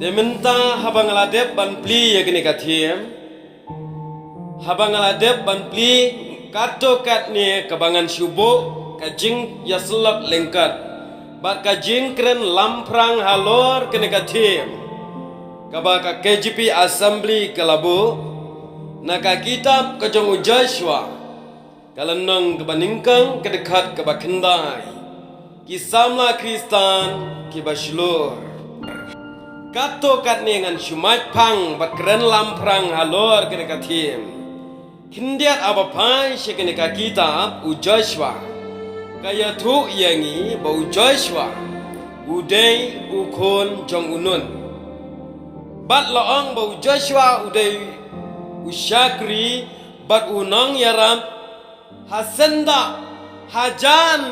Dementa habang aladep ban pli ya gini katiem. Habang aladep ban pli kato kat ni kabangan syubo kajing ya selap lengkat. Bat kajing keren lamprang halor kene katiem. Kabaka KGP Assembly kelabu naka kitab kajong Joshua kalenong kebaningkang kedekat kebakendai kisamla Kristan kibaslur kato kat nengan shumat pang bat keren lamprang halor kene katim kindiat abapai shekene ka kitab u Joshua kaya tu yangi bau Joshua udai ukon jong unun bat laong bau Joshua udai usyakri bat unong yaram hasenda hajan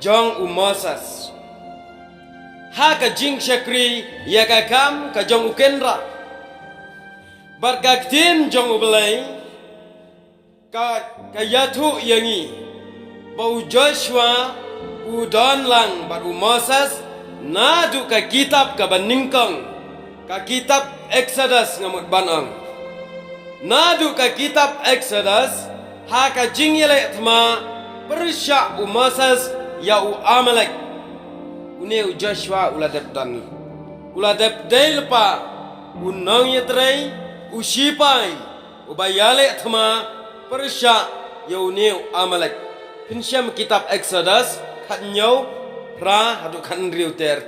jong umosas ha ka jing syakri ya ka kam ka jong ukendra bat kaktin jong ubelai ka yatu yangi bau Joshua udon lang bat umosas nadu ka kitab ka baningkong ka kitab Exodus ngamut banang nadu ka kitab Exodus ha ka jingyele tma persya umasas ya u amalek une u Joshua uladep dan uladep del pa unang yetrei usipai ubayale tma persya ya une u amalek pinsyam kitab Exodus khatnyau pra hadu khan riu ter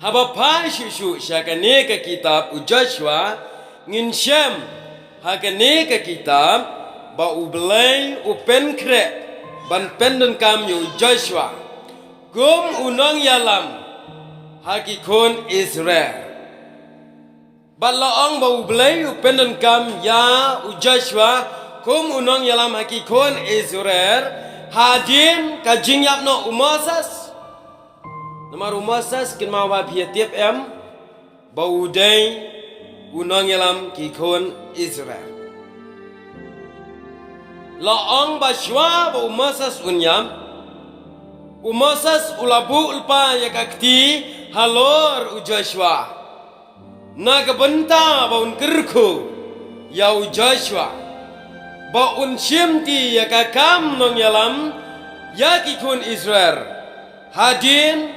haba pai shu syakane ka kitab u Joshua ngin syam hakane ka kitab ba ublay upen kre ban penden kam yu Joshua gum unong yalam hakikon Israel ba laong ba ublay upenden kam ya u Joshua gum unong yalam hakikon Israel hadin ka jingyap no umasas namar umasas kin mawa pietiep em ba udai unong yalam kikon Israel laong baswa ba umasas unyam umasas ulabu ulpa yakakti halor u Joshua nagabenta ba un kirku ya u Joshua ba un shimti yakakam nong yalam yakikon Israel hadin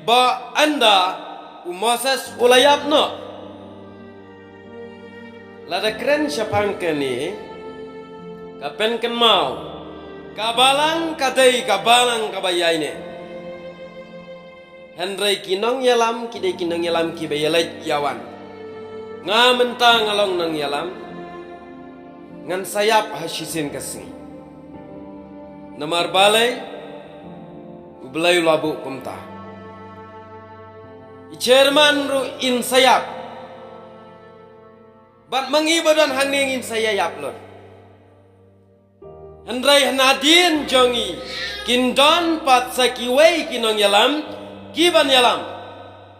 ba anda umasas ulayap no lada keren syapang keni kapen ken mau kabalang kadai kabalang kabayai ne Henry kinong yalam kidai kinong yalam kibayalai yawan ngamenta ngalong nang yalam ngan sayap hasisin kasih namar balai ublay labu kumta Chairman ru in sayap bat mangibadan hangingin sayap lor Andrai hanadin jongi kindon pat sakiway kinong yalam kiban yalam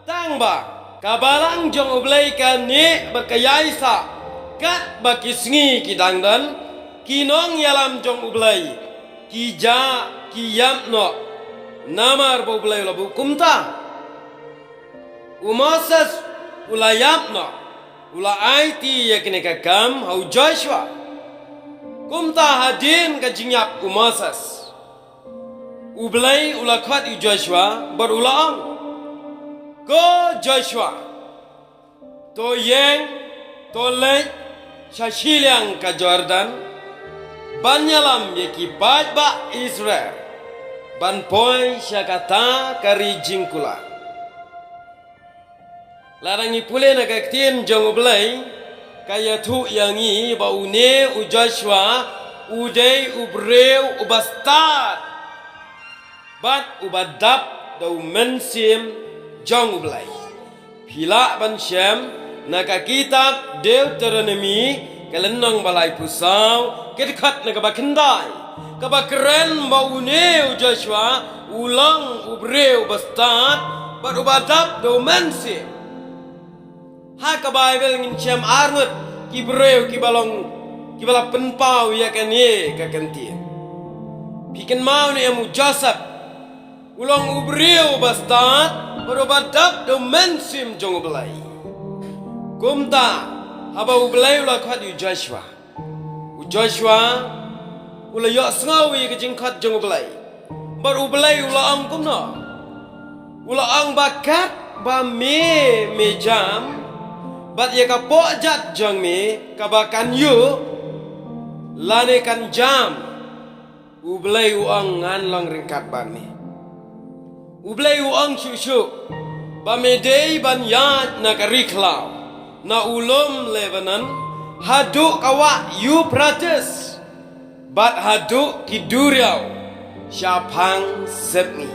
tangba kabalang jong ublay ka ni bakayaisa kat bakisngi kidangdan kinong yalam jong ublay kija kiyam no namar ublay labu kumta umasas ulayap no ula aiti yakne kakam hau Joshua kumta hadin ka jingyap umasas ublay ulakhat u Joshua barulang go Joshua to yeng to lay shashiliang ka Jordan banyalam yaki ba Israel ban poy syakata kari jingkula larangi pule na kaktin jong ublay kaya tu yangi ba une u Joshua udai ubreu ubastat bat ubadap dau mensim jong ublay pila ban syam na ka kitab Deuteronomy kalenong balai pusau kedkat na kabakendai kabakeren ba une u Joshua ulang ubreu ubastat bat ubadap dau mensim ha ka Bible ngin syam arnut kibreu kibala penpau ya kan ye ka kanti bikin mau ni amu Joseph ulong ubreu bastat berubadap do mensim jong belai. Kumta haba ubelai ula khat yu Joshua. U Joshua ula yok sengawi ke jingkat jong belai. Bar ubelai ula ang kumna. Ula ang bakat ba me jam. Bat ye ka pok jat jong me kabakan yu lane kan jam. Ubelai uang ngan long ringkat bang ni. Ubelai uang syuk ba medei ban yat na kariklau na ulum lebanon haduk kawa yu prates bat haduk kiduriau syapang sepni.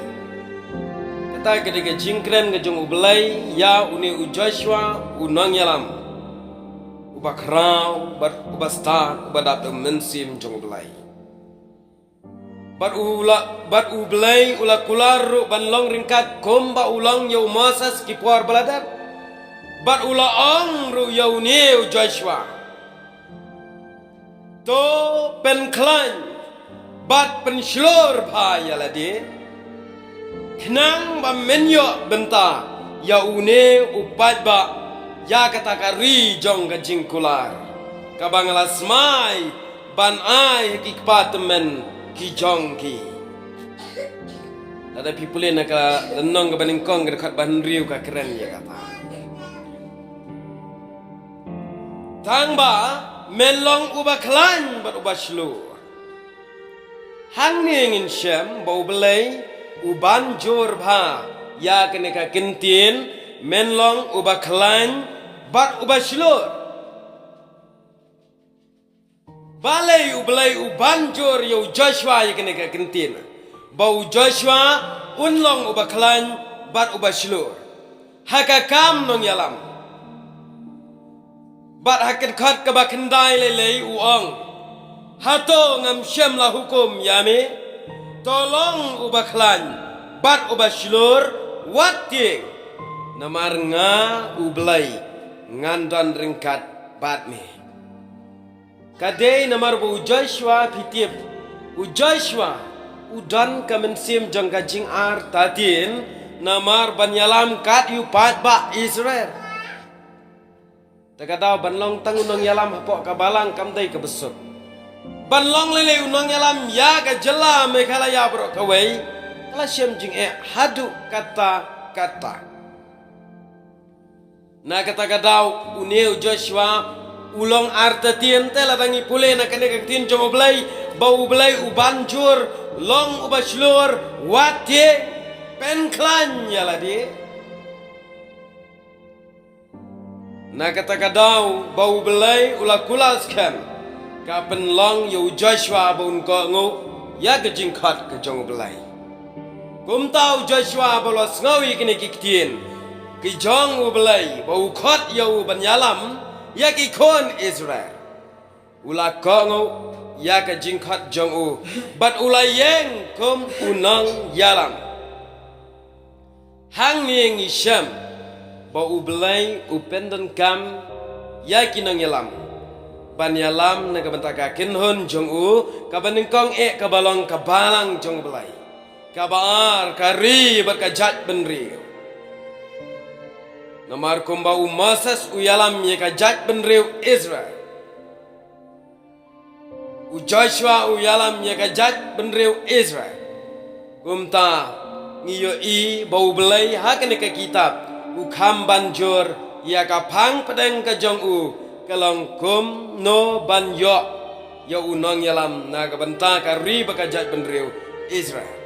Kata ketika jingkren ngejong ubelai ya uni u Joshua unang yalam ubakrau bat ubastan ubadat mensim jong ubelai. Bat ubelai ula kular ban long ringkat komba ulang yau Moses kipuar beladat. Bat ula ang ru yau neu Joshua. To pen klan bat pen shlor bhaya lade. Kenang ba menyo benta yau ne upat ba ya kata kari jong gajing kular. Kabangala smai ban ai kikpatemen ki jong ki. Ada people nak lenong ke baningkong ke dekat Bandriu ke keren ya kata. Tangba melong ubah klan bat ubah shlu. Hang ni ingin syam bau belai uban jor bha ya kene ka kentin melong ubah klan bat ubah shlu. Balai ubelai ubanjur yau Joshua ya kena ke kentin. Bau Joshua unlong ubaklan bat ubaslur. Hakakam nong yalam. Bat hakat khat ke bakendai lelei uang. Hato ngam syam lah hukum yame. Tolong ubaklan bat ubaslur wating. Namar nga ubelai ngandan ringkat bat me. Kadai namar bu Joshua pitip. U Joshua udan kemensim jang kajing ar tatin namar banyalam kat yu pat ba Israel. Takadaw banlong tangunong yalam hapok kabalang kamdai kebesuk. Banlong lele unong yalam ya ka jela mekala ya bro kawai. Kala syam jing hadu kata. Na kata kadaw uneu Joshua ulong arta tien tela bangi pule na kene tin jong belai bau belai ubanjur long ubaslur wate pen klan yala di na kata kadau bau belai ula kulaskan kapen long yu Joshua bun ko ngu ya gejing khat ke jong belai kum tau Joshua bolos ngawi kene kiktien ki jong belai bau khat yu banyalam ya ki kon Israel ula kongo ya ka jingkat jong u bat ula yeng kum unang yalam hang ning isham ba u belai u pendan kam ya ki nang yalam ban yalam na ka bentaka kinhon jong u ka baningkong ka balong ka balang jong belai ka baar ka ri bat ka jat benri. Namar kumba u Moses u yalam ye ka jat benriu Israel. U Joshua u yalam ye ka jat benriu Israel. Kumta ngiyo i bau belai hakane ka kitab u kham banjur ya ka phang pedeng ka jong u kalong kum no ban yo ya u nong yalam na ka banta ka ri ba ka jat benriu Israel.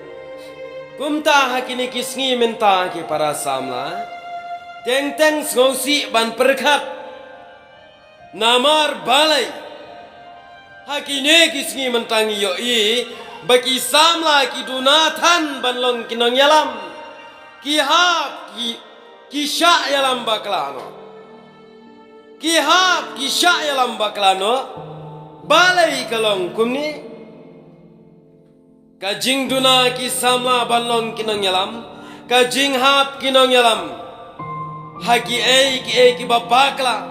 Kumta hakini kisngi menta ki para samla teng ngosi ban perkat namar balai hakine kisngi mentangi yo i bagi samla ki dunatan ban long kinong yalam ki hap ki sya yalam baklano ki hap ki sya yalam baklano balai kalong kumni kajing duna ki samla ban long kinong yalam kajing hap kinong yalam hagi ki babakla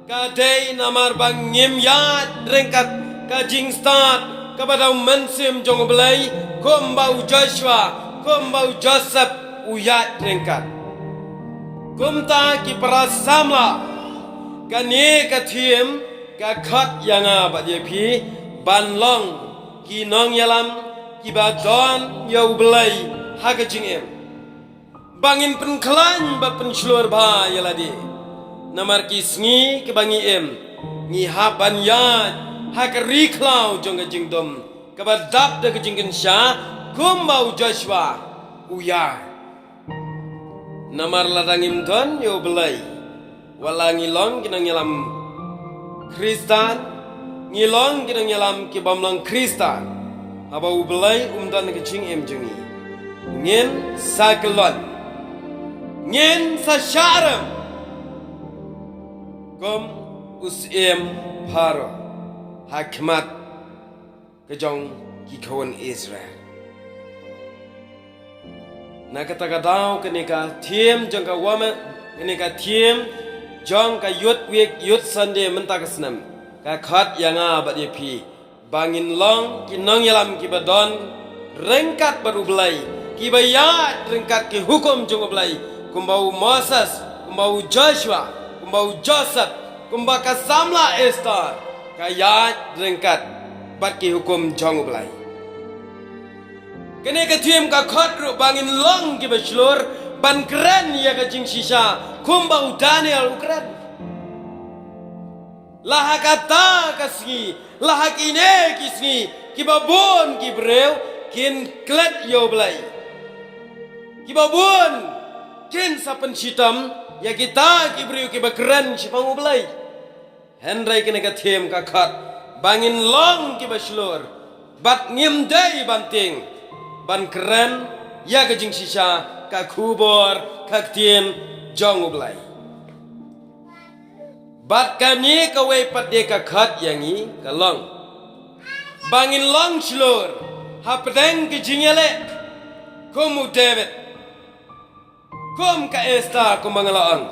kadai namar bang nyemyat rengkat kajing start kepada mensim jong belai kombau Joshua kombau Joseph uyat rengkat. Kumta ki prasamla kani kathiem ka khat yanga ba ye phi ban long ki nong yalam ki ba don yo blai ha ka jing em bangin pen klan ba pen shlur ba yaladi namar ki sngi ke bangi em ngi ha ban ya ha ka ri klau jong ka jing dom ka ba dap de ka jing ken sha kum ba Joshua uya namar ladangim don yo blai wala ngilong kinang yalam Kristan ngilong kinang yalam ki bamlang Kristan haba ublai umdan ke jing em jengi ngin sakelon ngin sa syaram kom usim paro hakmat kejong ki kawan Israel na kata-katau kenika thiem jong ka wama kenika thiem jong ka yut wek yut sande mentak senam ka khat yanga ba de phi bangin long ki nong yalam ki badon rengkat baru belai ki bayat rengkat ki hukum jong belai kumbau Moses kumbau Joshua kumbau Joseph kumbau kasamla Esther ka yat rengkat bat ki hukum jong belai kene ka thiem ka khat ru bangin long ki baslor ban keren ya ka jing sisa kumbau Daniel ukran lahak kata kasgi lahak ine kisgi kibabun kibreu kin klet yo belai kibabun kin sapen sitam ya kita kibreu kibakren sipang belai hendrai kene ka thiem ka khat bangin long kibaslor bat ngim dai banting ban keren ya ka jing sisa ka kubor ka tien jong belai bat kami kawai pada ka khat yangi ka long bangin long slur hapdeng ke jingale komu David kom ka Esther kom bangalaang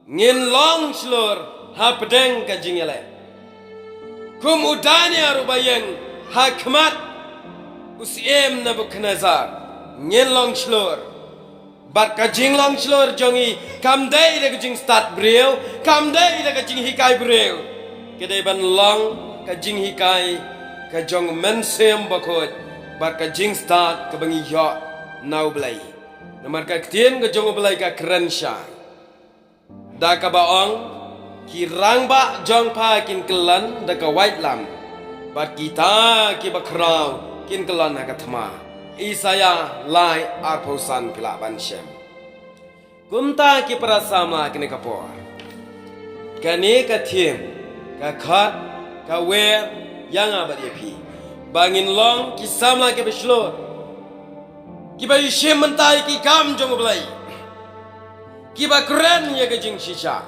ngin long slur hapdeng ka jingale komu Daniel rubayeng hakmat usim Nebukadnezar ngin long slur bat ka jing long slur jongi kam dai de jing start breu kam dai de jing hikai breu kedai ban long ka jing hikai ka jong men sem bakot bat ka jing start ka bangi yo nau blai namar ka tien ka jong blai ka keren sha da ka baong ki rang ba jong pa kin kelan da ka white lam bat kita ki bakrau kin kelan ha ka thma Isaya lai arposan pila banshem kumta ki prasama kene kapor kane ka thiem ka khat ka we yang abadi phi bangin long ki samla ke beslo ki ba yishem mentai ki kam jong blai ki ba kren ya ke jing shisha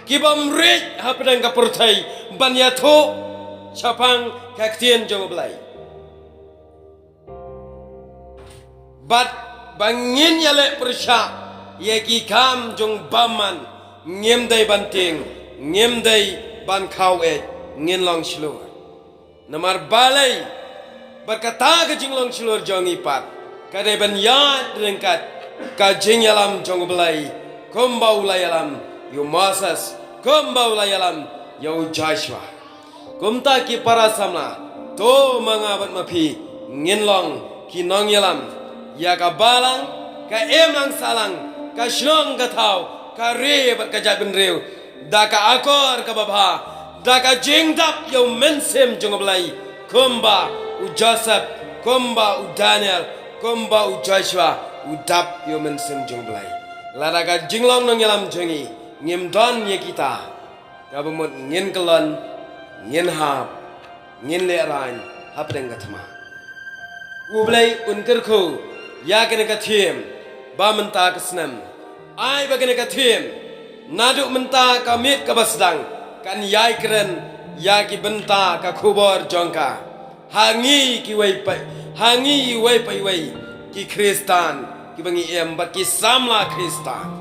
ki ba mrit hapdang ka purthai ban ya tho chapang ka tien jong blai bat bangin yale persha yeki kam jong baman ngem dai banting ngem dai ban khau e ngin long slur namar balai berkata ke jing long slur jong ipat kadai ban yat rengkat ka jing yalam jong belai kombau layalam yo Moses kombau layalam yo Joshua kumta ki para samla to mangabat mapi ngin long ki nong yalam ya ka balang ka emang salang ka shlong ka thau ka re bat ka jat ben reu da ka akor ka babha da ka jing dap yo mensem jong blai kumba u Joseph kumba u Daniel kumba u Joshua u dap yo mensem jong blai la da ka jinglong nong yalam jongi ngim don ye kita ka bumut ngin kelon ngin hap ngin le ran hap deng ka thma u blai un ker kho ya kene ka thiem ba menta ka snam ai ba kene ka thiem nadu menta ka mit ka basdang kan yai kren ya ki benta ka khubor jongka hangi ki wai pai hangi wai pai wai ki Kristan ki bangi em ba ki samla Kristan